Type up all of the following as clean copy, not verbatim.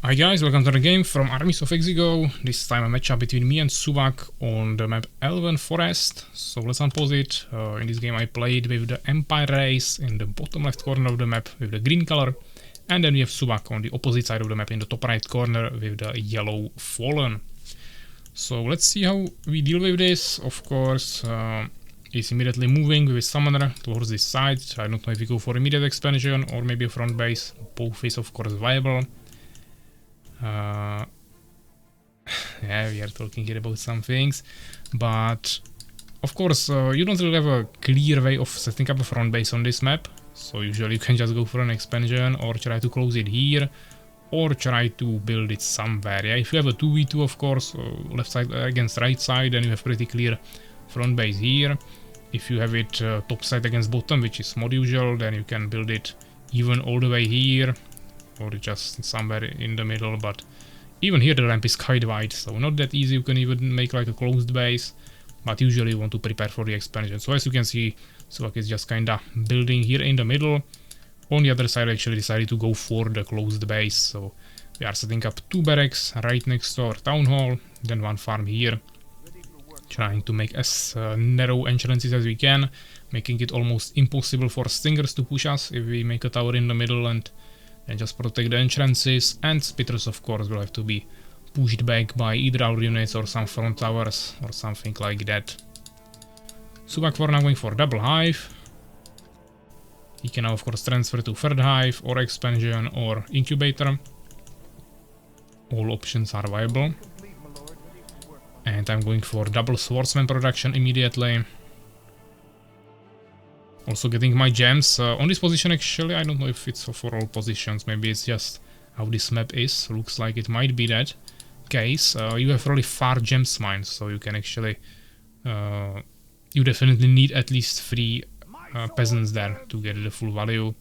Hi guys, welcome to the game from Armies of Exigo. This time a matchup between me and Subak on the map Elven Forest. So let's unpause it. In this game I played with the Empire race in the bottom left corner of the map with the green color. And then we have Subak on the opposite side of the map in the top right corner with the yellow Fallen. So let's see how we deal with this. Of course, he's immediately moving with his summoner towards this side. I don't know if we go for immediate expansion or maybe a front base. Both is of course viable. Yeah, we are talking here about some things, but of course you don't really have a clear way of setting up a front base on this map, so usually you can just go for an expansion or try to close it here or try to build it somewhere. Yeah, if you have a 2v2 of course, left side against right side, then you have pretty clear front base here. If you have it top side against bottom, which is more usual, then you can build it even all the way here or just somewhere in the middle, but even here the ramp is quite wide, so not that easy. You can even make like a closed base, but usually you want to prepare for the expansion. So as you can see, Slovak is just kinda building here in the middle. On the other side I actually decided to go for the closed base, so we are setting up 2 barracks right next to our town hall, then 1 farm here, trying to make as narrow entrances as we can, making it almost impossible for stingers to push us if we make a tower in the middle and just protect the entrances, and spitters of course will have to be pushed back by either our units or some front towers or something like that. Subak for now going for double hive. He can now of course transfer to third hive or expansion or incubator. All options are viable. And I'm going for double swordsman production immediately. Also getting my gems on this position. Actually, I don't know if it's for all positions, maybe it's just how this map is. Looks like it might be that case. You have really far gems mines, so you can actually you definitely need at least 3 peasants there to get the full value.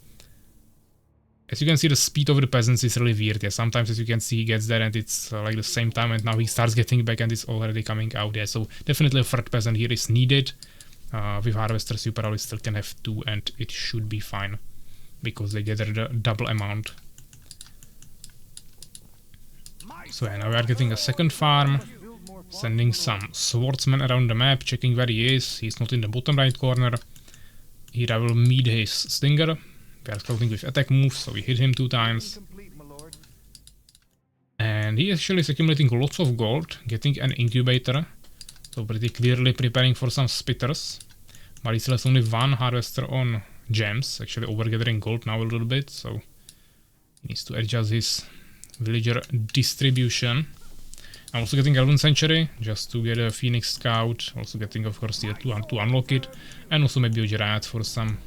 As you can see, the speed of the peasants is really weird. Yeah, sometimes as you can see he gets there and it's like the same time, and now he starts getting back and it's already coming out. Yeah, so definitely a third peasant here is needed. With harvesters you probably still can have 2 and it should be fine, because they gather the double amount. So yeah, now we are getting a second farm, sending some swordsmen around the map, checking where he is. He's not in the bottom right corner. Here I will meet his stinger. We are scouting with attack moves, so we hit him 2 times. And he actually is accumulating lots of gold, getting an incubator. So pretty clearly preparing for some spitters, but he still has only 1 harvester on gems, actually overgathering gold now a little bit, so he needs to adjust his villager distribution. I'm also getting Elven Sanctuary, just to get a Phoenix Scout, also getting of course tier 2 to unlock it, and also maybe a Gerard for some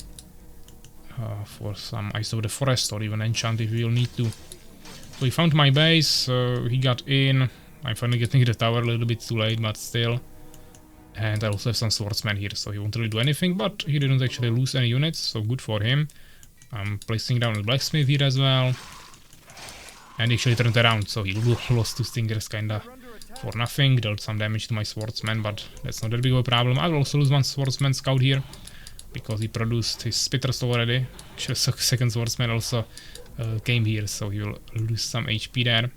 Ice of the Forest or even enchant if we will need to. So he found my base, he got in. I'm finally getting the tower a little bit too late, but still. And I also have some swordsmen here, so he won't really do anything, but he didn't actually lose any units, so good for him. I'm placing down a blacksmith here as well. And he actually turned around, so he lost 2 stingers kinda for nothing. Dealt some damage to my swordsman, but that's not that big of a problem. I will also lose 1 swordsman scout here, because he produced his spitters already. Actually, second swordsman also came here, so he will lose some HP there.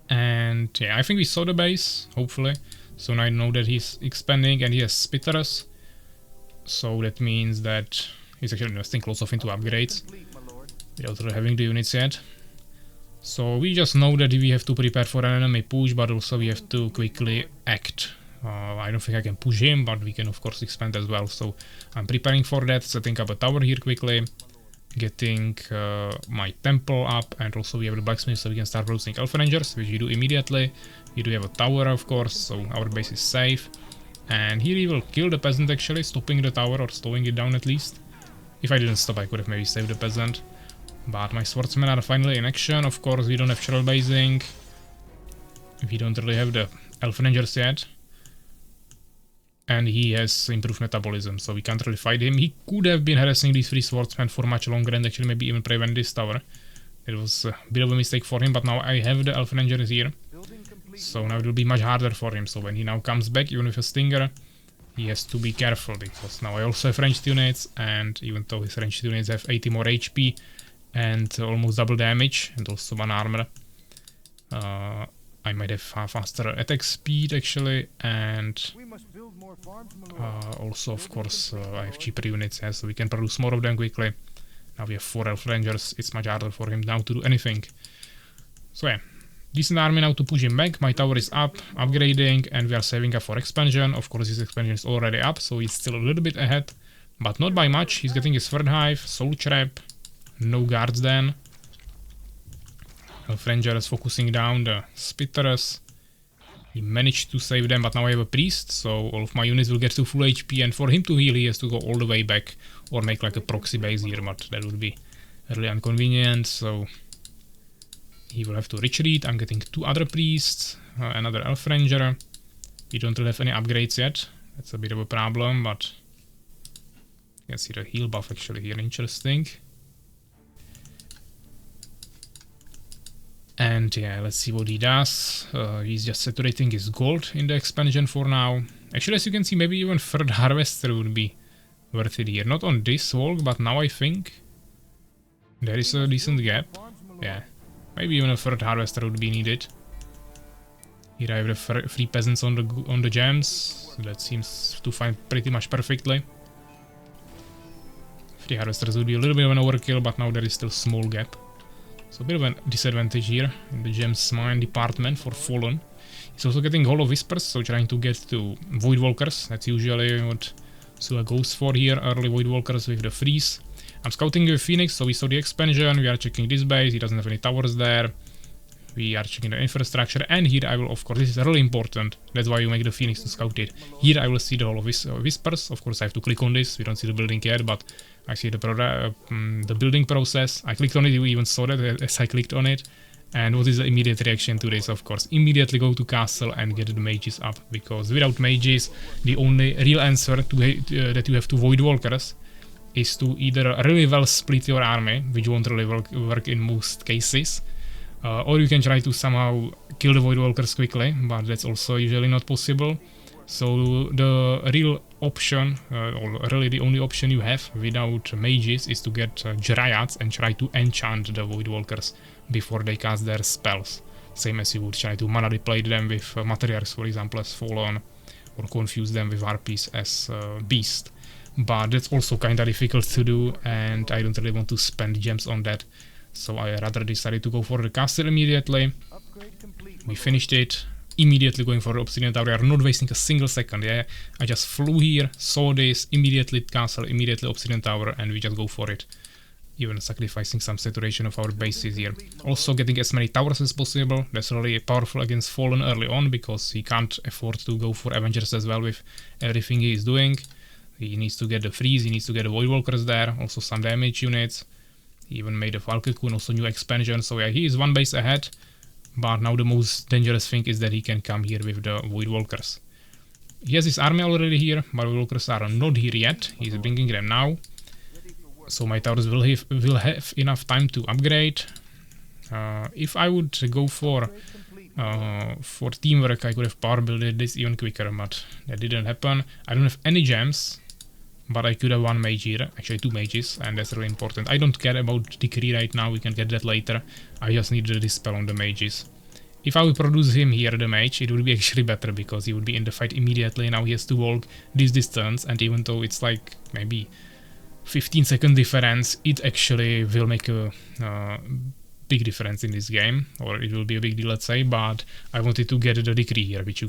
And yeah, I think we saw the base, hopefully. So now I know that he's expanding and he has spitters. So that means that he's actually investing lots of into upgrades without really having the units yet. So we just know that we have to prepare for an enemy push, but also we have to quickly act. I don't think I can push him, but we can of course expand as well. So I'm preparing for that, setting up a tower here quickly. Getting my temple up, and also we have the blacksmith, so we can start producing Elfen Rangers, which we do immediately. Here we have a tower of course, so our base is safe. And here he will kill the peasant actually, stopping the tower or slowing it down at least. If I didn't stop I could have maybe saved the peasant. But my swordsmen are finally in action. Of course we don't have trail basing. We don't really have the Elfen Rangers yet. And he has improved metabolism, so we can't really fight him. He could have been harassing these 3 swordsmen for much longer and actually maybe even prevent this tower. It was a bit of a mistake for him, but now I have the Elfen Rangers here. So now it will be much harder for him. So when he now comes back, even with a stinger, he has to be careful, because now I also have ranged units, and even though his ranged units have 80 more HP, and almost double damage, and also 1 armor. I might have faster attack speed actually, and also of course I have cheaper units, so we can produce more of them quickly. Now we have 4 elf rangers, it's much harder for him now to do anything. So yeah, decent army now to push him back. My tower is up, upgrading, and we are saving up for expansion. Of course his expansion is already up, so he's still a little bit ahead, but not by much. He's getting his 3rd hive, soul trap, no guards then. Elf rangers focusing down the spitters. He managed to save them, but now I have a priest, so all of my units will get to full HP, and for him to heal he has to go all the way back or make like a proxy base here, but that would be really inconvenient, so he will have to retreat. I'm getting 2 other priests, another elf ranger. We don't really have any upgrades yet, that's a bit of a problem, but you can see the heal buff actually here, interesting. And yeah, let's see what he does. He's just saturating his gold in the expansion for now. Actually, as you can see, maybe even 3rd harvester would be worth it here. Not on this walk, but now I think there is a decent gap. Yeah, maybe even a 3rd harvester would be needed. Here I have the 3 peasants on the gems. So that seems to find pretty much perfectly. 3 harvesters would be a little bit of an overkill, but now there is still small gap. So a bit of a disadvantage here in the gems mine department for Fallen. He's also getting Hollow Whispers, so trying to get to Void Walkers. That's usually what Sula goes for here, early Void Walkers with the freeze. I'm scouting with Phoenix, so we saw the expansion, we are checking this base, he doesn't have any towers there. We are checking the infrastructure, and here I will, of course, this is really important, that's why you make the Phoenix to scout it. Here I will see the Hollow Whispers, of course I have to click on this, we don't see the building yet, but I see the building process. I clicked on it, you even saw that as I clicked on it. And what is the immediate reaction to this? Of course, immediately go to castle and get the mages up, because without mages, the only real answer to that you have to Void Walkers is to either really well split your army, which won't really work in most cases, or you can try to somehow kill the Void Walkers quickly, but that's also usually not possible. So the real option, or really the only option you have without mages, is to get Dryads and try to enchant the Void Walkers before they cast their spells. Same as you would try to mana deplete them with Matriarchs, for example, as Fallen, or confuse them with Harpies as Beast. But that's also kinda difficult to do, and I don't really want to spend gems on that. So I rather decided to go for the castle immediately. We finished it. Immediately going for the Obsidian Tower. We are not wasting a single second. Yeah, I just flew here, saw this, immediately castle, immediately Obsidian Tower, and we just go for it. Even sacrificing some saturation of our bases here. Also getting as many towers as possible. That's really powerful against Fallen early on, because he can't afford to go for Avengers as well with everything he is doing. He needs to get the freeze, he needs to get the Void Walkers there, also some damage units. He even made a Valkyrie, also new expansion, so yeah, he is 1 base ahead. But now the most dangerous thing is that he can come here with the Void Walkers. He has his army already here, but Void Walkers are not here yet. He's bringing them now. So my towers will have enough time to upgrade. If I would go for teamwork, I could have power builded this even quicker, but that didn't happen. I don't have any gems, but I could have 1 mage here, actually 2 mages, and that's really important. I don't care about Decree right now, we can get that later. I just need the dispel on the mages. If I would produce him here, the mage, it would be actually better, because he would be in the fight immediately. Now he has to walk this distance, and even though it's like maybe 15-second difference, it actually will make a big difference in this game, or it will be a big deal, let's say. But I wanted to get the Decree here, which you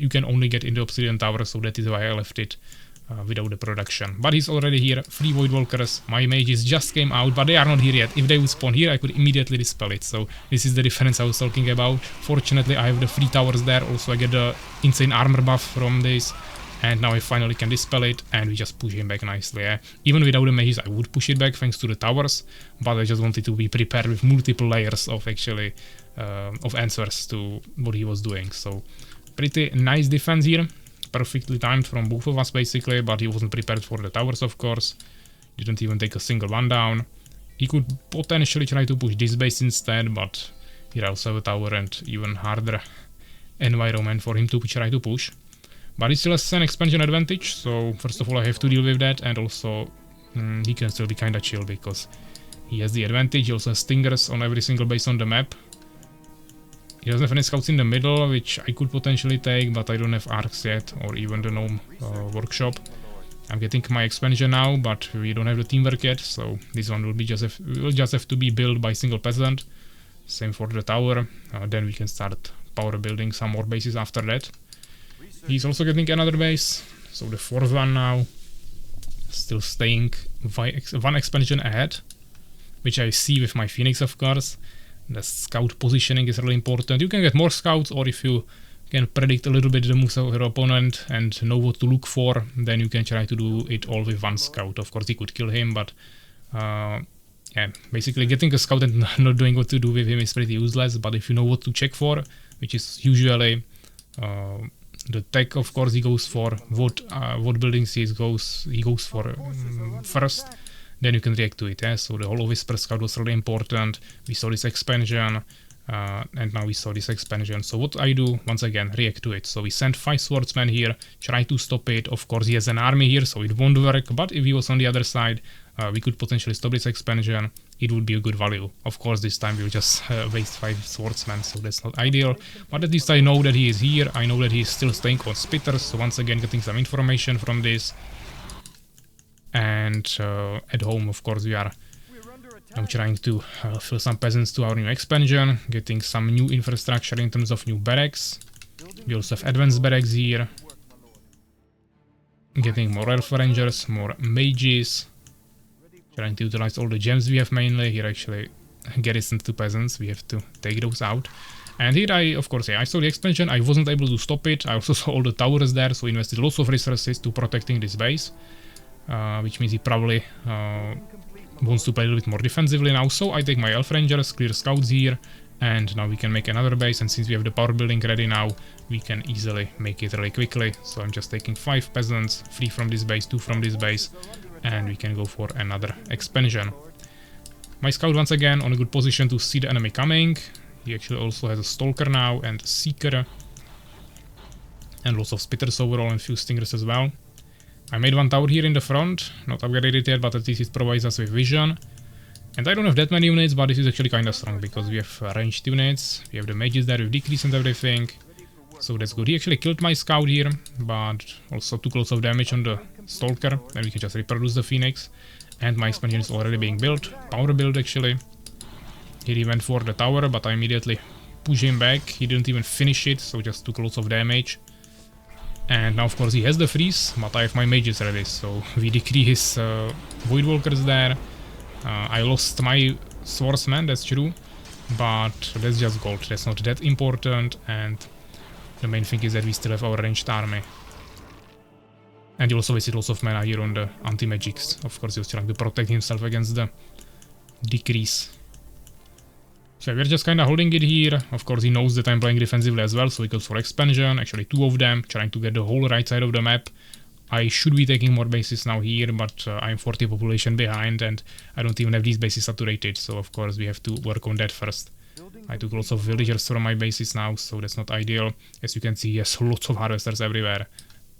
can only get in the Obsidian Tower, so that is why I left it without the production. But he's already here, 3 Void Walkers, my mages just came out, but they are not here yet. If they would spawn here, I could immediately dispel it, so this is the difference I was talking about. Fortunately, I have the 3 towers there, also I get the insane armor buff from this, and now I finally can dispel it, and we just push him back nicely. Yeah? Even without the mages, I would push it back thanks to the towers, but I just wanted to be prepared with multiple layers of actually of answers to what he was doing. So pretty nice defense here. Perfectly timed from both of us basically, but he wasn't prepared for the towers, of course. Didn't even take a single one down. He could potentially try to push this base instead, but here I also have a tower and even harder environment for him to try to push. But he still has an expansion advantage, so first of all I have to deal with that, and also he can still be kinda chill, because He has the advantage. He also has stingers on every single base on the map. He doesn't have any scouts in the middle, which I could potentially take, but I don't have arcs yet, or even the gnome workshop. I'm getting my expansion now, but we don't have the teamwork yet, so this one will just have to be built by single peasant. Same for the tower. Then we can start power building some more bases after that. He's also getting another base, so the fourth one now. Still staying one expansion ahead, which I see with my Phoenix, of course. The scout positioning is really important. You can get more scouts, or if you can predict a little bit the moves of your opponent and know what to look for, then you can try to do it all with one scout. Of course, he could kill him, but yeah, basically getting a scout and not doing what to do with him is pretty useless. But if you know what to check for, which is usually the tech, of course, he goes for what buildings he goes for first. Then you can react to it. So the Hollow Whisper Scout was really important. We saw this expansion, and now we saw this expansion. So what I do, once again, react to it. So we sent 5 swordsmen here, try to stop it. Of course, he has an army here, so it won't work. But if he was on the other side, we could potentially stop this expansion. It would be a good value. Of course, this time we'll just waste 5 swordsmen, so that's not ideal. But at least I know that he is here. I know that he is still staying on spitters. So once again, getting some information from this. And at home, of course, we are trying to fill some peasants to our new expansion, getting some new infrastructure in terms of new barracks. We also have advanced barracks here. Getting more elf rangers, more mages. Trying to utilize all the gems we have mainly. Here actually garrison to peasants, we have to take those out. And here I saw the expansion, I wasn't able to stop it. I also saw all the towers there, so invested lots of resources to protecting this base. Which means he probably wants to play a little bit more defensively now. So I take my elf rangers, clear scouts here, and now we can make another base. And since we have the power building ready now, we can easily make it really quickly. So I'm just taking 5 peasants, 3 from this base, 2 from this base, and we can go for another expansion. My scout once again on a good position to see the enemy coming. He actually also has a stalker now and a seeker, and lots of spitters overall and few stingers as well. I made 1 tower here in the front, not upgraded yet, but at least it provides us with vision. And I don't have that many units, but this is actually kinda strong, because we have ranged units, we have the mages there with decrease and everything. So that's good. He actually killed my scout here, but also took lots of damage on the stalker, then we can just reproduce the Phoenix. And my expansion is already being built, power build actually. Here he went for the tower, but I immediately pushed him back, he didn't even finish it, so just took lots of damage. And now of course he has the freeze, but I have my mages ready, so we decrease his void walkers there. I lost my swordsman, that's true, but that's just gold, that's not that important, and the main thing is that we still have our ranged army. And he also wasted lots of mana here on the anti-magics. Of course he was trying to protect himself against the decrease. So we're just kinda holding it here. Of course he knows that I'm playing defensively as well, so he goes for expansion, actually 2 of them, trying to get the whole right side of the map. I should be taking more bases now here, but I'm 40 population behind and I don't even have these bases saturated, so of course we have to work on that first. I took lots of villagers from my bases now, so that's not ideal. As you can see, he has lots of harvesters everywhere.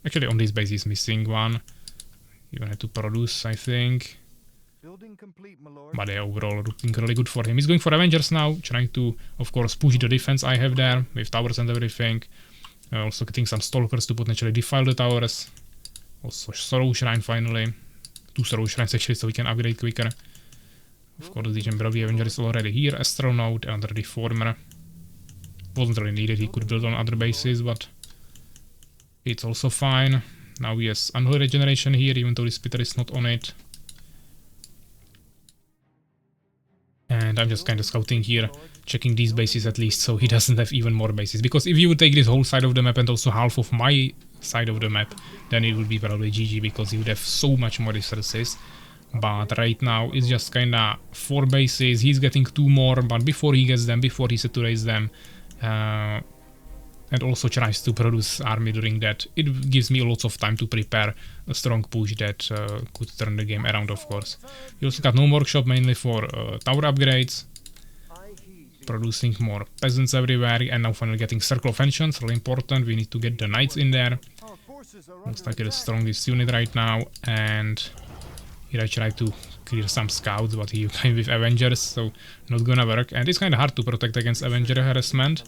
Actually on this base he's missing one. Even had to produce, I think. But yeah, overall looking really good for him. He's going for Avengers now, trying to, of course, push the defense I have there, with towers and everything. Also getting some stalkers to potentially defile the towers. Also Sorrow Shrine finally. 2 Sorrow Shrines actually, so we can upgrade quicker. Of course, the Gembrody Avenger is already here. Astronaut, another Reformer. Wasn't really needed, he could build on other bases, but it's also fine. Now he has Unholy Regeneration here, even though the Spitter is not on it. And I'm just kind of scouting here, checking these bases at least, so he doesn't have even more bases. Because if you would take this whole side of the map and also half of my side of the map, then it would be probably GG, because he would have so much more resources. But right now it's just kinda 4 bases, he's getting 2 more, but before he gets them, before he saturates them, and also tries to produce army during that, it gives me lots of time to prepare a strong push that could turn the game around, of course. You also got no workshop, mainly for tower upgrades, producing more peasants everywhere, and now finally getting Circle of Ancients, really important. We need to get the knights in there. Looks like the strongest unit right now, and here I try to clear some scouts, but he came with Avengers, so not gonna work. And it's kind of hard to protect against Avenger harassment.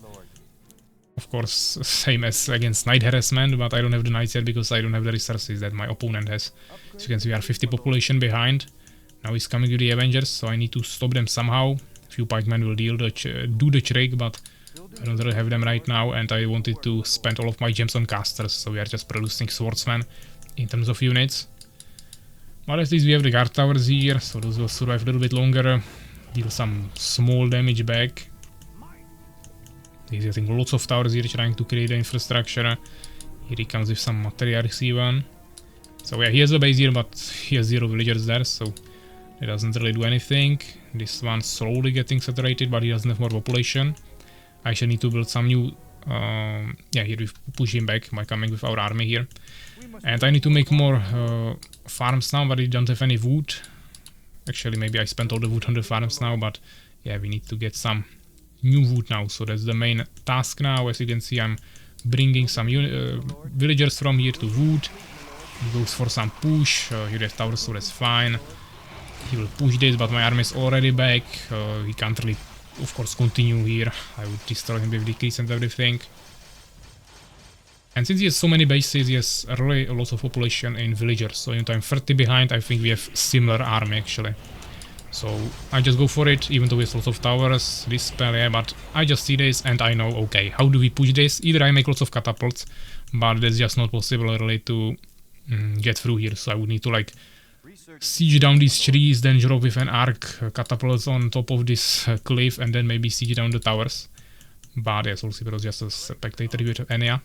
Of course, same as against Knight harassment, but I don't have the Knights yet because I don't have the resources that my opponent has. So you can see we are 50 population behind. Now he's coming with the Avengers, so I need to stop them somehow. Few pikemen will do the trick, but I don't really have them right now, and I wanted to spend all of my gems on casters, so we are just producing swordsmen in terms of units. But at least we have the guard towers here, so those will survive a little bit longer, deal some small damage back. He's getting lots of towers here, trying to create the infrastructure. Here he comes with some materials even. So yeah, he has a base here, but he has 0 villagers there, so it doesn't really do anything. This one's slowly getting saturated, but he doesn't have more population. I actually need to build some new... yeah, here we push him back by coming with our army here. And I need to make more farms now, but we don't have any wood. Actually, maybe I spent all the wood on the farms now, but yeah, we need to get some new wood now. So that's the main task now. As you can see, I'm bringing some villagers from here to wood. He goes for some push. Here have towers, so that's fine. He will push this, but my army is already back. He can't really, of course, continue here. I would destroy him with decrease and everything. And since he has so many bases, he has really a lot of population in villagers. So in time 30 behind, I think we have similar army actually. So I just go for it, even though he has lots of towers, this spell, yeah, but I just see this and I know, okay, how do we push this? Either I make lots of catapults, but that's just not possible really to get through here. So I would need to like siege down these trees, then drop with an arc catapults on top of this cliff, and then maybe siege down the towers. But yes, also it was just a spectator with Enya.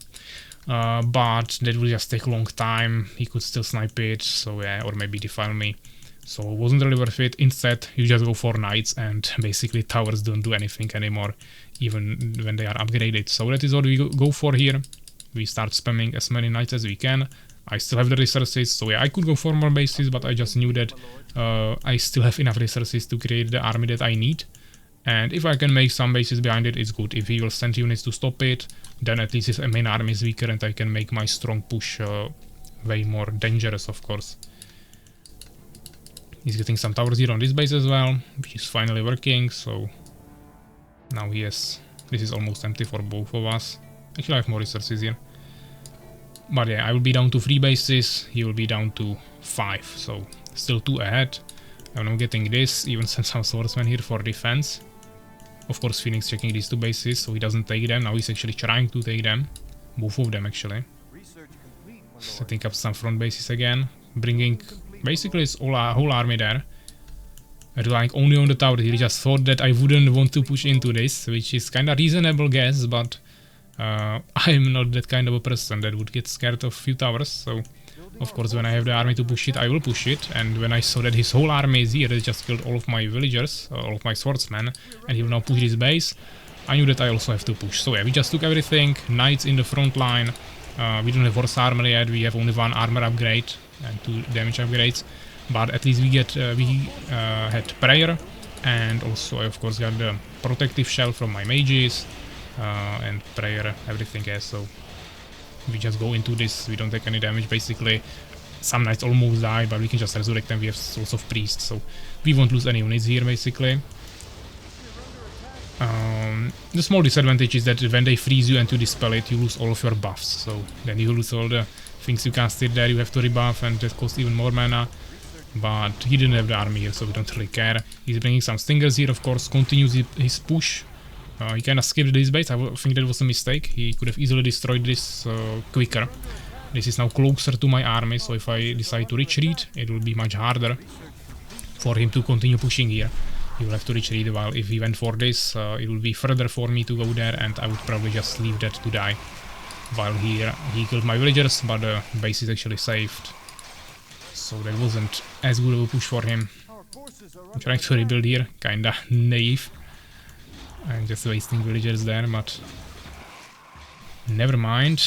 But that will just take a long time. He could still snipe it, so yeah, or maybe defile me. So it wasn't really worth it. Instead, you just go for knights, and basically towers don't do anything anymore, even when they are upgraded. So that is what we go for here. We start spamming as many knights as we can. I still have the resources, so yeah, I could go for more bases, but I just knew that I still have enough resources to create the army that I need. And if I can make some bases behind it, it's good. If he will send units to stop it, then at least his main army is weaker and I can make my strong push way more dangerous, of course. He's getting some towers here on this base as well, which is finally working, so now he has... This is almost empty for both of us. Actually, I have more resources here. But yeah, I will be down to 3 bases, he will be down to 5, so still 2 ahead. I'm now getting this, even send some swordsmen here for defense. Of course, Phoenix checking these 2 bases, so he doesn't take them. Now he's actually trying to take them. Both of them, actually. Setting up some front bases again. Bringing basically his whole army there. Relying only on the tower. He just thought that I wouldn't want to push into this, which is kind of reasonable guess, but I'm not that kind of a person that would get scared of few towers, so... Of course, when I have the army to push it, I will push it. And when I saw that his whole army is here, he just killed all of my villagers, all of my swordsmen, and he will now push his base, I knew that I also have to push. So yeah, we just took everything, knights in the front line. We don't have horse armor yet, we have only 1 armor upgrade and 2 damage upgrades. But at least we had prayer, and also I of course got the protective shell from my mages, and prayer, everything else, so... We just go into this, we don't take any damage basically. Some knights almost die, but we can just resurrect them, we have lots of priests, so we won't lose any units here basically. The small disadvantage is that when they freeze you and you dispel it, you lose all of your buffs, so then you lose all the things you casted there, you have to rebuff, and that costs even more mana. But he didn't have the army here, so we don't really care. He's bringing some stingers here, of course, continues his push. He kind of skipped this base, I think that was a mistake. He could have easily destroyed this quicker. This is now closer to my army, so if I decide to retreat, it will be much harder for him to continue pushing here. He will have to retreat, while if he went for this, it will be further for me to go there, and I would probably just leave that to die. While here, he killed my villagers, but the base is actually saved. So that wasn't as good of a push for him. I'm trying to rebuild here, kinda naive. I'm just wasting villagers there, but never mind.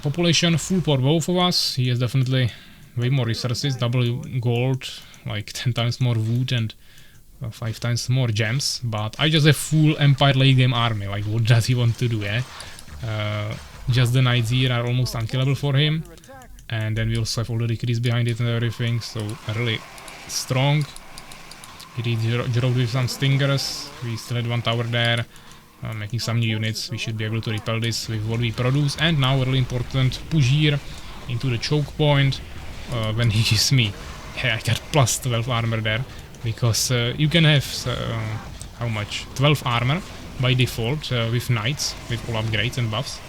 Population full for both of us. He has definitely way more resources, double gold, like 10 times more wood and 5 times more gems. But I just have full Empire late game army. Like, what does he want to do, eh? Just the knights here are almost unkillable for him. And then we also have all the decrease behind it and everything, so really strong. He drove with some stingers. We still had one tower there. Making some new units. We should be able to repel this with what we produce. And now a really important push here into the choke point when he gives me. Yeah, I got plus 12 armor there. Because you can have how much? 12 armor by default with knights, with all upgrades and buffs.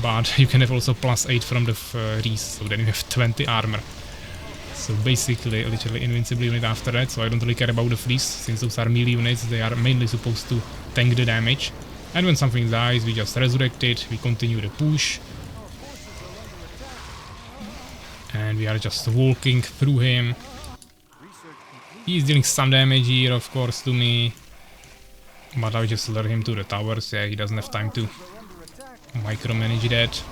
But you can have also plus 8 from the Reese, so then you have 20 armor. So basically, literally invincible unit after that, so I don't really care about the freeze, since those are melee units, they are mainly supposed to tank the damage. And when something dies, we just resurrect it, we continue the push. And we are just walking through him. He's dealing some damage here, of course, to me. But I'll just lure him to the towers, yeah, he doesn't have time to micromanage that.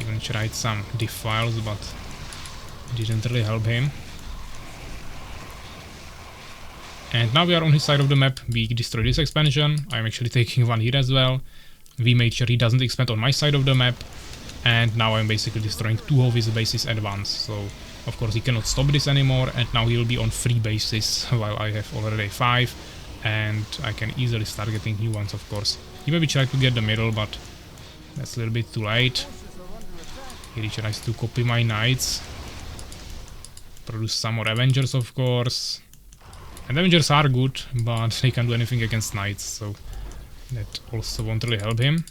Even tried some defiles, but didn't really help him. And now we are on his side of the map. We destroyed this expansion. I'm actually taking one here as well. We made sure he doesn't expand on my side of the map. And now I'm basically destroying 2 of his bases at once. So of course he cannot stop this anymore. And now he'll be on 3 bases while I have already 5. And I can easily start getting new ones, of course. He maybe tried to get the middle, but that's a little bit too late. He tries to copy my knights. Produce some more Avengers, of course. And Avengers are good, but they can't do anything against knights, so that also won't really help him.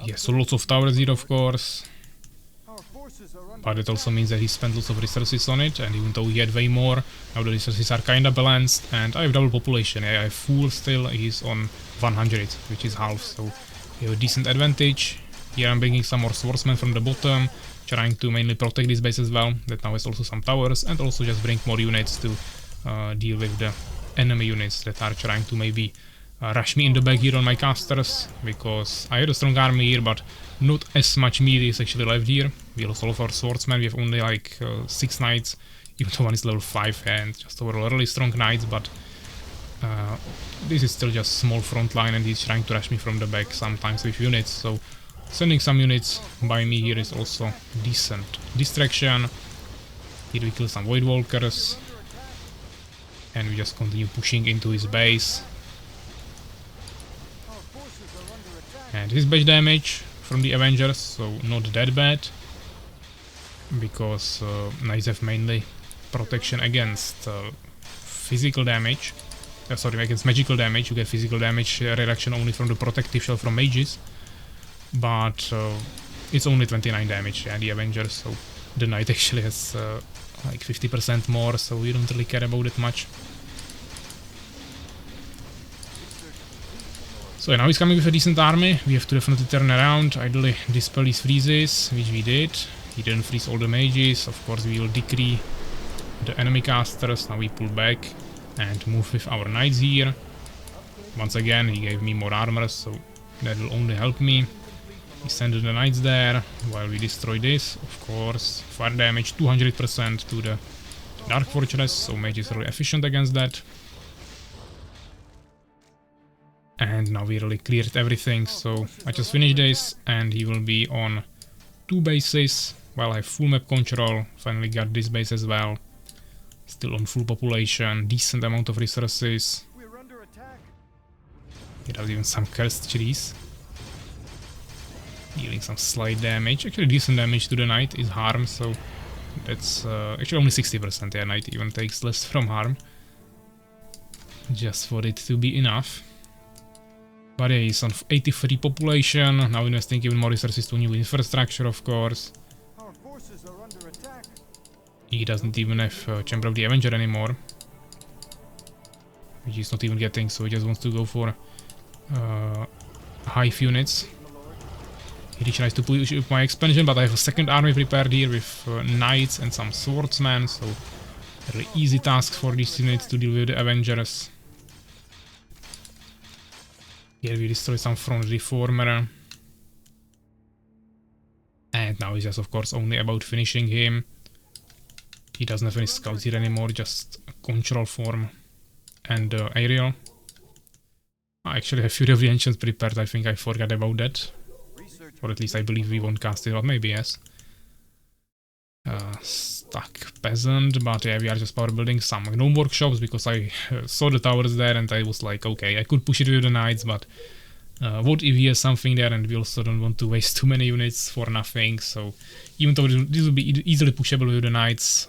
Yeah, so lots of towers here, of course. But it also means that he spent lots of resources on it, and even though he had way more, now the resources are kinda balanced, and I have double population. I have full still, he's on 100, which is half, so we have a decent advantage. Here I'm bringing some more swordsmen from the bottom, trying to mainly protect this base as well, that now has also some towers, and also just bring more units to deal with the enemy units that are trying to maybe rush me in the back here on my casters, because I had a strong army here, but not as much melee is actually left here. We lost all of our swordsmen, we have only like 6 knights, even though one is level 5 and just overall really strong knights, but this is still just small front line and he's trying to rush me from the back sometimes with units, so sending some units by me here is also decent distraction. Here we kill some Void Walkers and we just continue pushing into his base. And his base damage from the Avengers, so not that bad, because knights have mainly protection against physical damage. Sorry, against magical damage. You get physical damage reduction only from the protective shell from mages, but it's only 29 damage, yeah, the Avengers, so the knight actually has like 50% more, so we don't really care about it much. So now he's coming with a decent army. We have to definitely turn around, ideally dispel his freezes, which we did. He didn't freeze all the mages, of course we will decree the enemy casters. Now we pull back and move with our knights here. Once again he gave me more armor, so that will only help me. We send the knights there while we destroy this, of course. Fire damage 200% to the Dark Fortress, so mage is really efficient against that. And now we really cleared everything, so I just finished this and he will be on 2 bases while I have full map control. Finally got this base as well. Still on full population, decent amount of resources. It has even some cursed trees. Dealing some slight damage, actually decent damage to the knight is harm, so that's actually only 60%, yeah, knight even takes less from harm. Just for it to be enough. But yeah, he's on 83 population, now investing even more resources to new infrastructure, of course. He doesn't even have Chamber of the Avenger anymore, which he's not even getting, so he just wants to go for hive units. He tries to push up my expansion, but I have a second army prepared here with knights and some swordsmen, so really easy task for these units to deal with the Avengers. Here we destroy some front reformer. And now it's just of course only about finishing him. He doesn't have any scouts here anymore, just control form and aerial. I actually have Fury of the Ancients prepared, I think I forgot about that. Or at least I believe we won't cast it, but maybe yes. stuck peasant, but yeah, we are just power building some gnome workshops because I saw the towers there and I was like, okay, I could push it with the knights, but what if he has something there, and we also don't want to waste too many units for nothing. So even though this will be easily pushable with the knights,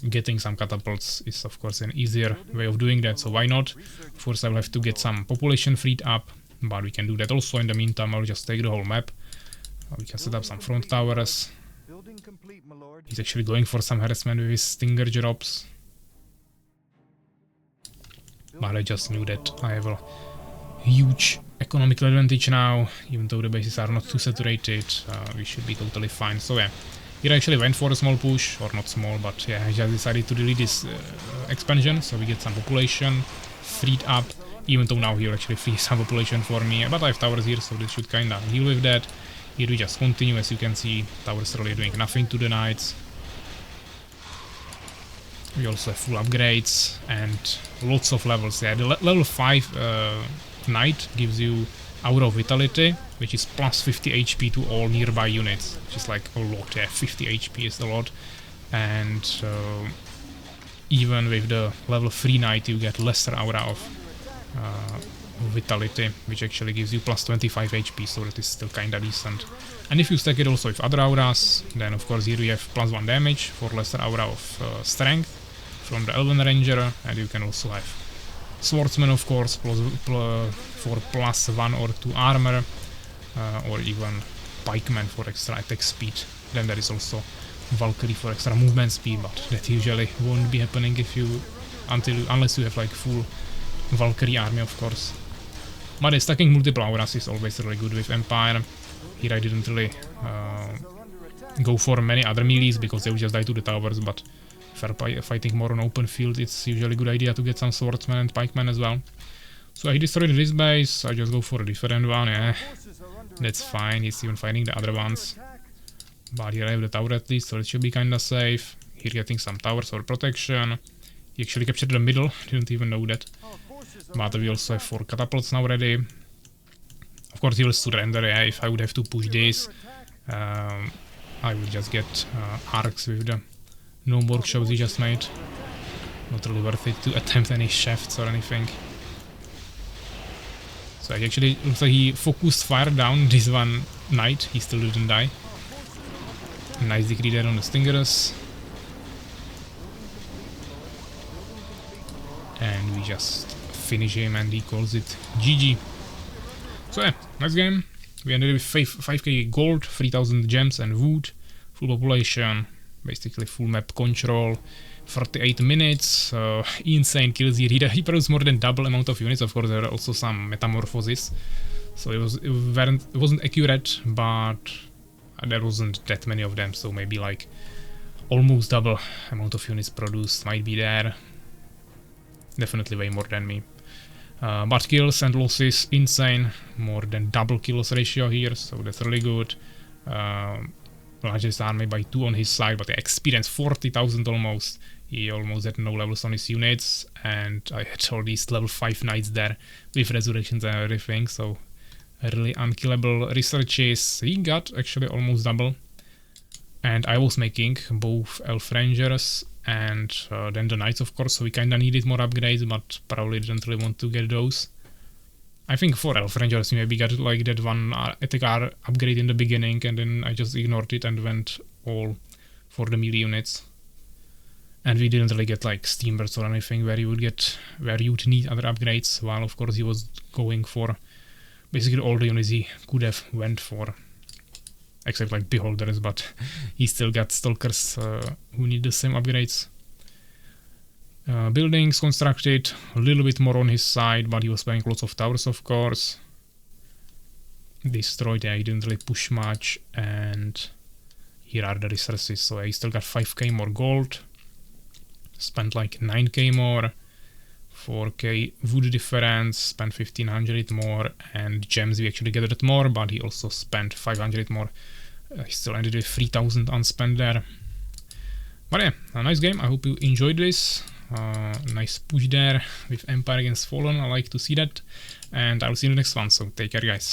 getting some catapults is of course an easier way of doing that, so why not? Of course I will have to get some population freed up, but we can do that also. In the meantime, I'll just take the whole map. We can set up some front towers. He's actually going for some harassment with his stinger drops, but I just knew that I have a huge economical advantage now. Even though the bases are not too saturated, we should be totally fine. So yeah, here I actually went for a small push, or not small, but yeah, I just decided to delete this expansion, so we get some population freed up, even though now here actually free some population for me, but I have towers here, so this should kinda deal with that. Here we just continue. As you can see, towers really doing nothing to the knights. We also have full upgrades and lots of levels. Yeah, the level 5 knight gives you Aura of Vitality, which is plus 50 HP to all nearby units, which is like a lot. Yeah, 50 HP is a lot. And even with the level 3 knight, you get lesser Aura of Vitality, which actually gives you plus 25 HP, so that is still kinda decent. And if you stack it also with other auras, then of course here we have plus 1 damage for lesser Aura of Strength from the Elven Ranger, and you can also have Swordsman, of course, for plus 1 or 2 armor, or even Pikeman for extra attack speed. Then there is also Valkyrie for extra movement speed, but that usually won't be happening if you unless you have like full Valkyrie army, of course. But stacking multiple auras is always really good with Empire. Here I didn't really go for many other melees because they will just die to the towers, but if you're fighting more on open field, it's usually a good idea to get some swordsmen and pikemen as well. So I destroyed this base, I just go for a different one. Yeah, that's fine, he's even fighting the other ones. But here I have the tower at least, so it should be kinda safe. Here getting some towers for protection. He actually captured the middle, didn't even know that. But we also have 4 catapults now ready. Of course he will surrender. Yeah, if I would have to push this, I would just get arcs with the gnome workshops he just made. Not really worth it to attempt any shafts or anything. So it actually looks like he focused fire down this one knight, he still didn't die. Nice degree there on the stingers. And we just finish him and he calls it GG. So yeah, nice game. We ended with 5k gold, 3000 gems and wood, full population, basically full map control, 48 minutes, insane kills here. He produced more than double amount of units. Of course there are also some metamorphoses, so it wasn't accurate, but there wasn't that many of them, so maybe like almost double amount of units produced might be there. Definitely way more than me. But kills and losses, insane, more than double kills ratio here, so that's really good. Largest army by 2 on his side, but I experienced 40,000 almost. He almost had no levels on his units, and I had all these level 5 knights there with resurrections and everything, so really unkillable researches. He got actually almost double. And I was making both Elf Rangers and then the Knights, of course, so we kinda needed more upgrades, but probably didn't really want to get those. I think for Elf Rangers we maybe got like that one attack upgrade in the beginning, and then I just ignored it and went all for the melee units. And we didn't really get like Steambursts or anything where you'd need other upgrades, while of course he was going for basically all the units he could have went for. Except like Beholders, but he still got Stalkers who need the same upgrades. Buildings constructed, a little bit more on his side, but he was playing lots of towers, of course. Destroyed, yeah, he didn't really push much, and here are the resources, so he still got 5k more gold. Spent like 9k more, 4k wood difference, spent 1500 more, and gems we actually gathered more, but he also spent 500 more. He still ended with 3000 unspent there. But yeah, a nice game. I hope you enjoyed this. Nice push there with Empire against Fallen. I like to see that. And I'll see you in the next one, so take care, guys.